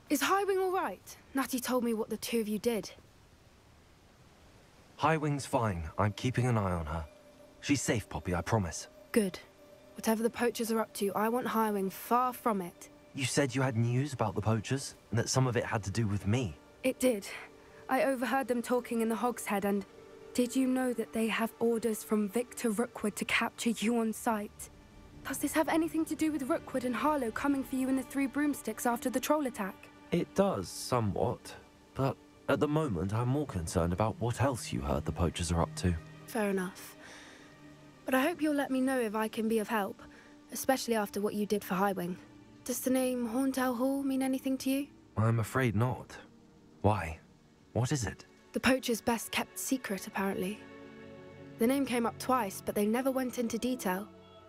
Is Highwing all right? Natty told me what the two of you did. Highwing's fine. I'm keeping an eye on her. She's safe, Poppy, I promise. Good. Whatever the poachers are up to, I want Highwing far from it. You said you had news about the poachers, and that some of it had to do with me. It did. I overheard them talking in the Hogshead, and did you know that they have orders from Victor Rookwood to capture you on sight? Does this have anything to do with Rookwood and Harlow coming for you in the Three Broomsticks after the troll attack? It does, somewhat. But at the moment, I'm more concerned about what else you heard the poachers are up to. Fair enough. But I hope you'll let me know if I can be of help, especially after what you did for Highwing. Does the name Horntail Hall mean anything to you? I'm afraid not. Why? What is it? The poachers' best kept secret, apparently. The name came up twice, but they never went into detail.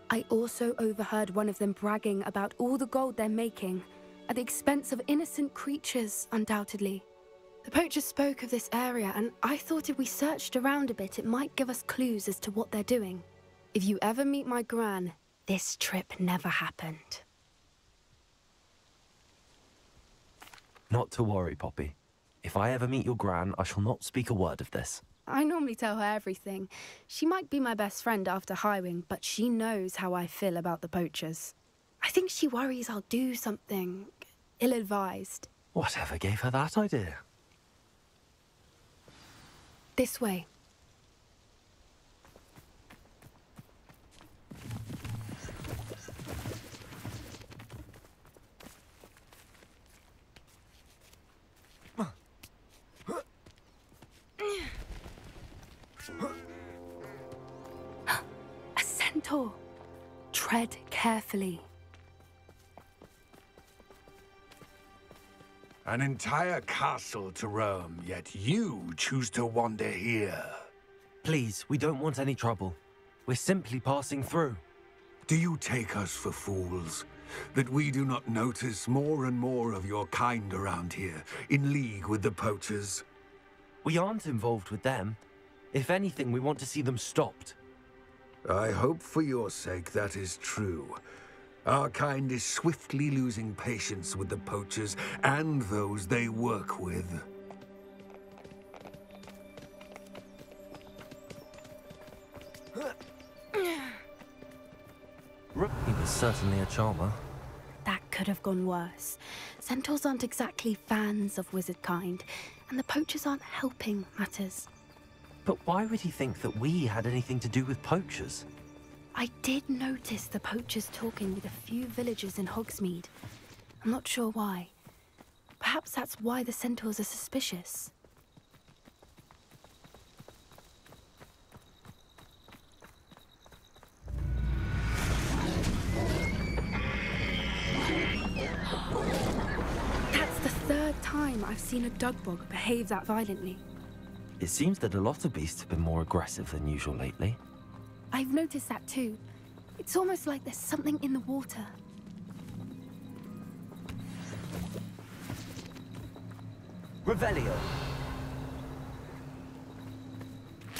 I also overheard one of them bragging about all the gold they're making, at the expense of innocent creatures, undoubtedly. The poachers spoke of this area, and I thought if we searched around a bit, it might give us clues as to what they're doing. If you ever meet my Gran, this trip never happened. Not to worry, Poppy. If I ever meet your Gran, I shall not speak a word of this. I normally tell her everything. She might be my best friend after Highwing, but she knows how I feel about the poachers. I think she worries I'll do something ill-advised. Whatever gave her that idea? This way. A centaur. Tread carefully. An entire castle to roam, yet you choose to wander here. Please, we don't want any trouble. We're simply passing through. Do you take us for fools? That we do not notice more and more of your kind around here, in league with the poachers? We aren't involved with them. If anything, we want to see them stopped. I hope for your sake that is true. Our kind is swiftly losing patience with the poachers and those they work with. He was certainly a charmer. That could have gone worse. Centaurs aren't exactly fans of wizard kind, and the poachers aren't helping matters. But why would he think that we had anything to do with poachers? I did notice the poachers talking with a few villagers in Hogsmeade. I'm not sure why. Perhaps that's why the centaurs are suspicious. That's the third time I've seen a dugbog behave that violently. It seems that a lot of beasts have been more aggressive than usual lately. I've noticed that too. It's almost like there's something in the water. Revelio!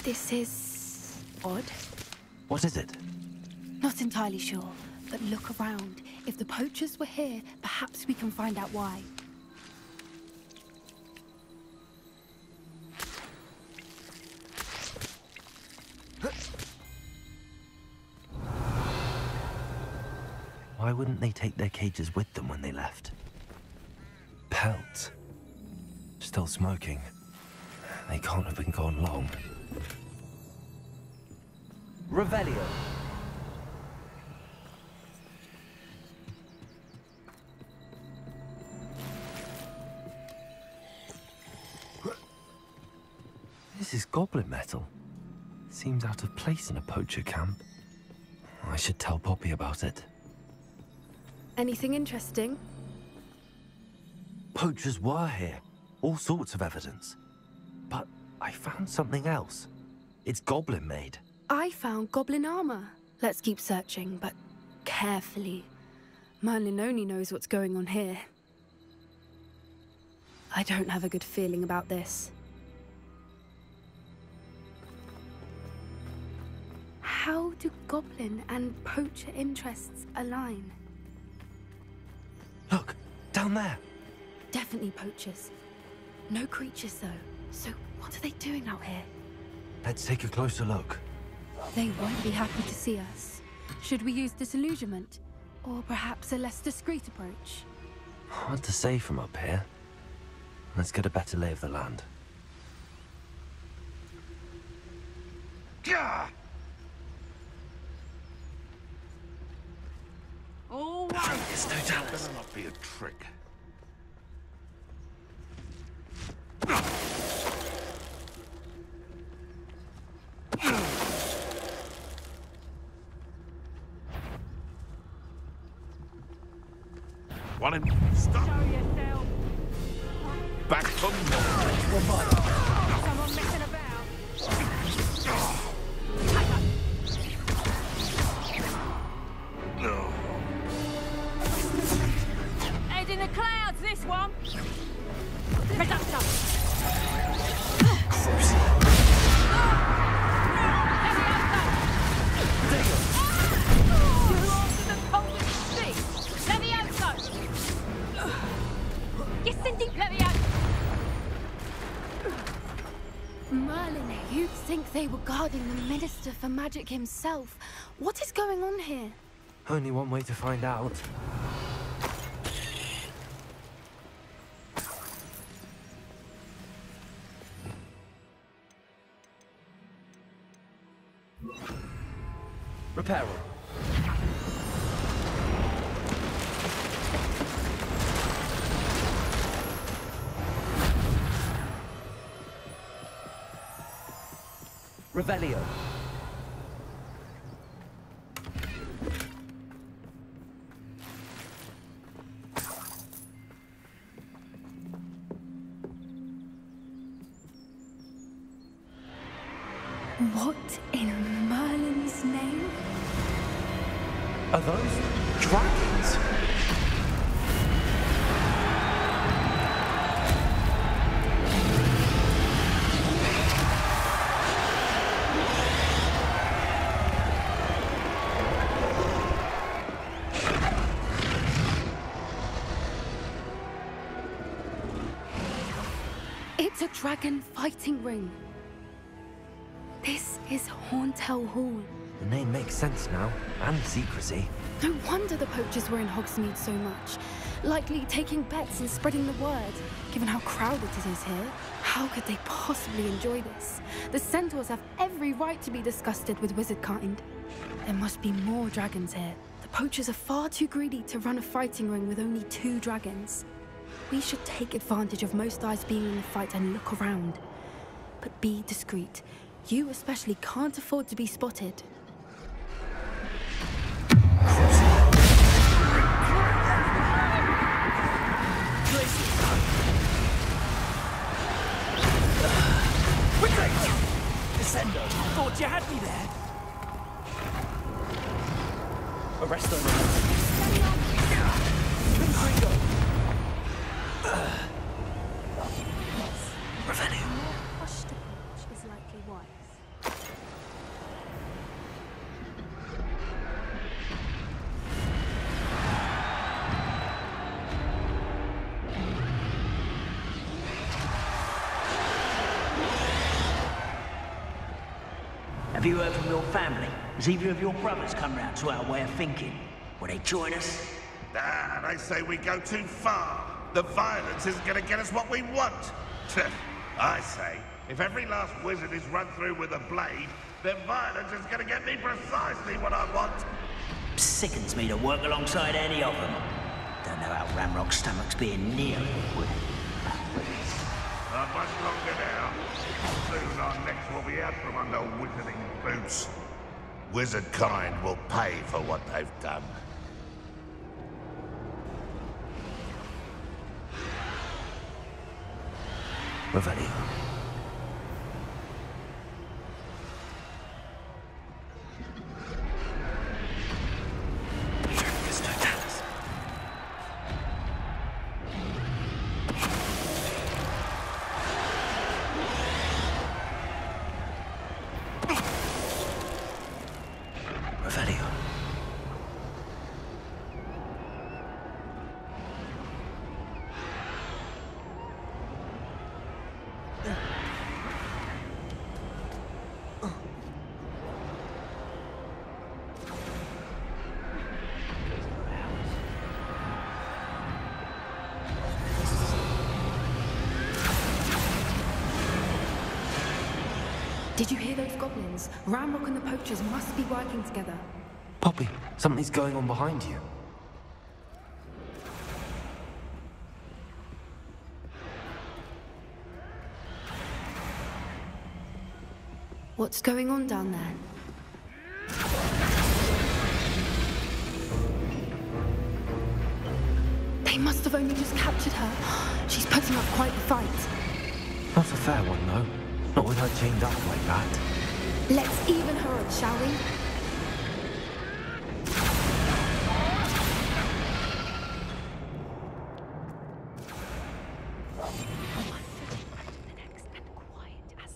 This is odd. What is it? Not entirely sure, but look around. If the poachers were here, perhaps we can find out why. Why wouldn't they take their cages with them when they left? Pelts. Still smoking. They can't have been gone long. Revelio! This is goblin metal. Seems out of place in a poacher camp. I should tell Poppy about it. Anything interesting? Poachers were here. All sorts of evidence. But I found something else. It's goblin made. I found goblin armor. Let's keep searching, but carefully. Merlin only knows what's going on here. I don't have a good feeling about this. How do goblin and poacher interests align? Look, down there. Definitely poachers. No creatures, though. So what are they doing out here? Let's take a closer look. They won't be happy to see us. Should we use disillusionment? Or perhaps a less discreet approach? Hard to say from up here. Let's get a better lay of the land. Gah! All right. It's no Dallas. Better not be a trick. Want him? Stop! Show yourself. Back from Someone messing about. Head in the clouds, this one. Reductor. Merlin, you'd think they were guarding the Minister for Magic himself. What is going on here? Only one way to find out. Repair room. Revelio. What in Merlin's name? Are those dragons? It's a dragon fighting ring. This is Hauntel Hall. The name makes sense now, and secrecy. No wonder the poachers were in Hogsmeade so much. Likely taking bets and spreading the word. Given how crowded it is here, how could they possibly enjoy this? The centaurs have every right to be disgusted with wizard kind. There must be more dragons here. The poachers are far too greedy to run a fighting ring with only 2 dragons. We should take advantage of most eyes being in the fight and look around. But be discreet. You especially can't afford to be spotted. Descendo, thought you had me there. Arresto. Revelio. Hushed approach is likely wise. Have you heard from your family? Has either of your brothers come round to our way of thinking? Will they join us? Ah, they say we go too far. The violence isn't going to get us what we want. I say, if every last wizard is run through with a blade, then violence is going to get me precisely what I want. Sickens me to work alongside any of them. Don't know how Ramrock's stomach's being near liquid. Not much longer now. Soon our necks will be out from under wizarding boots. Wizard kind will pay for what they've done. Revelio. There's no Dallas. Revelio. Did you hear those goblins? Ramrock and the poachers must be working together. Poppy, something's going on behind you. What's going on down there? They must have only just captured her. She's putting up quite the fight. Not a fair one, though. Not with her chained up like that. Let's even her up, shall we?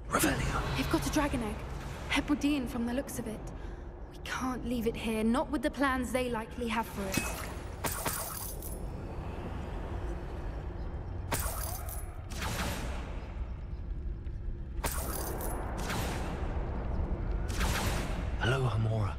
Revelio. They've got a dragon egg. Hebridean from the looks of it. We can't leave it here, not with the plans they likely have for it. Hello, Hamora.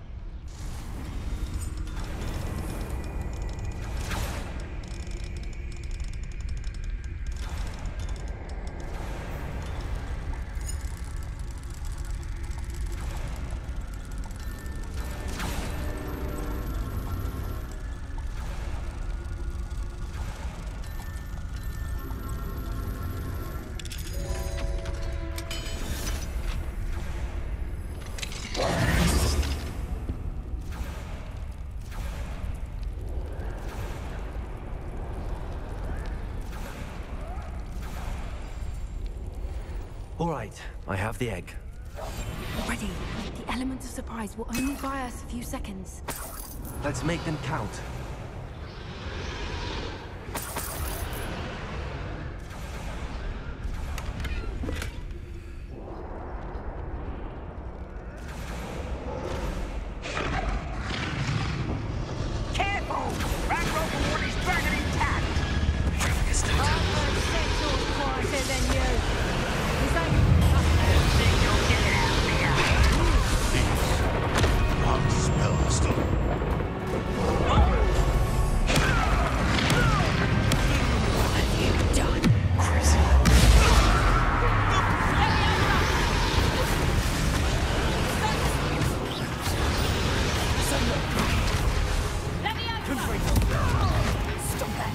All right, I have the egg. Ready. The element of surprise will only buy us a few seconds. Let's make them count. Careful! Ramrock will want his dragon intact! I've sexual's quieter than you. This ain't Think you'll get out here! One spell stone. What have you done, Chris? let me over. Stop that!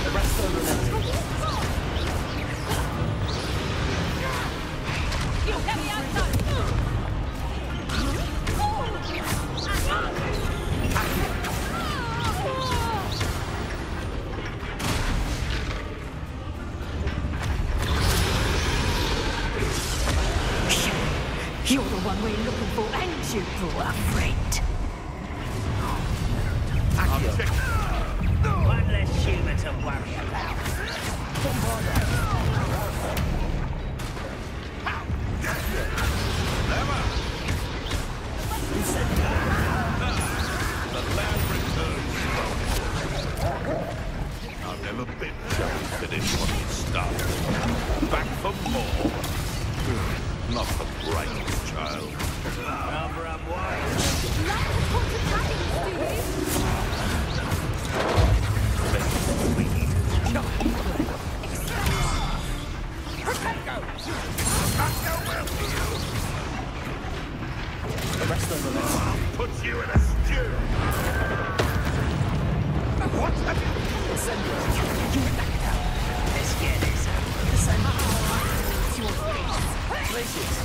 The rest of them. Let me outside. You're the one we're looking for, ain't you, poor friend? One less human to worry about. The land returns strong. I've never been so finished what it started. Back for more. Not the brightest child. Rather unwise. The rest of them I'll put you in a stew. What have you... Let's get this. It's your face. Places.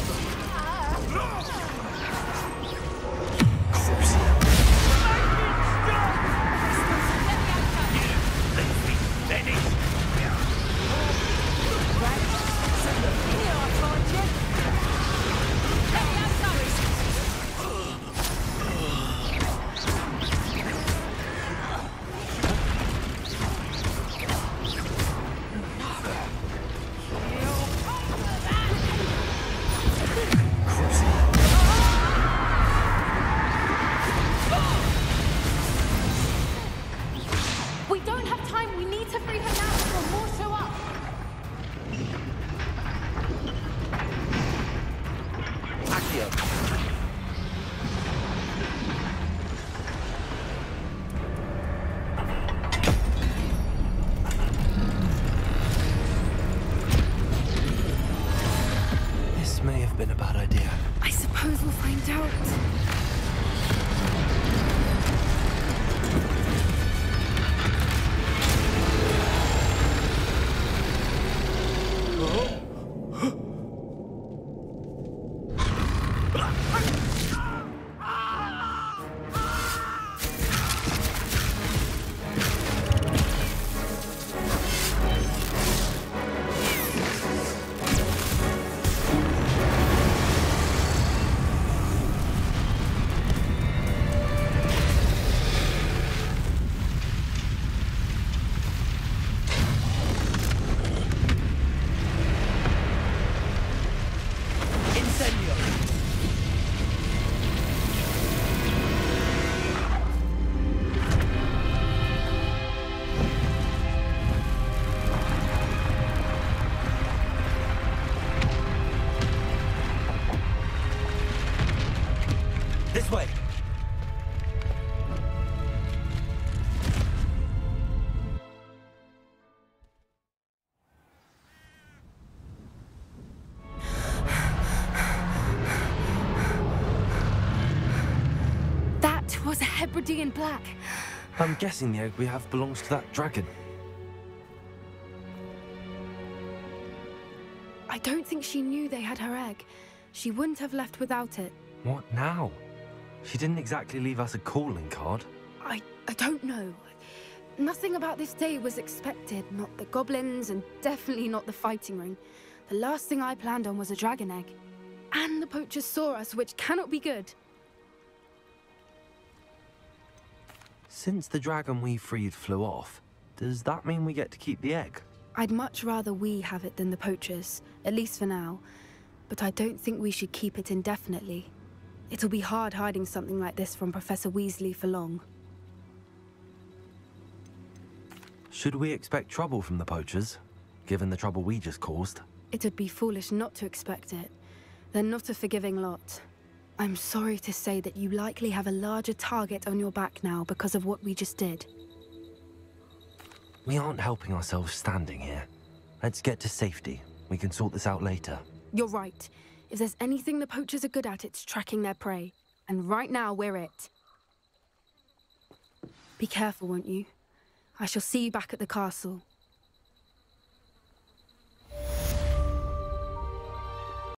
have been a bad idea. I suppose we'll find out. This way! That was a Hebridean black. I'm guessing the egg we have belongs to that dragon. I don't think she knew they had her egg. She wouldn't have left without it. What now? She didn't exactly leave us a calling card. I don't know. Nothing about this day was expected. Not the goblins, and definitely not the fighting ring. The last thing I planned on was a dragon egg. And the poachers saw us, which cannot be good. Since the dragon we freed flew off, does that mean we get to keep the egg? I'd much rather we have it than the poachers, at least for now. But I don't think we should keep it indefinitely. It'll be hard hiding something like this from Professor Weasley for long. Should we expect trouble from the poachers, given the trouble we just caused? It'd be foolish not to expect it. They're not a forgiving lot. I'm sorry to say that you likely have a larger target on your back now because of what we just did. We aren't helping ourselves standing here. Let's get to safety. We can sort this out later. You're right. If there's anything the poachers are good at, it's tracking their prey. And right now, we're it. Be careful, won't you? I shall see you back at the castle.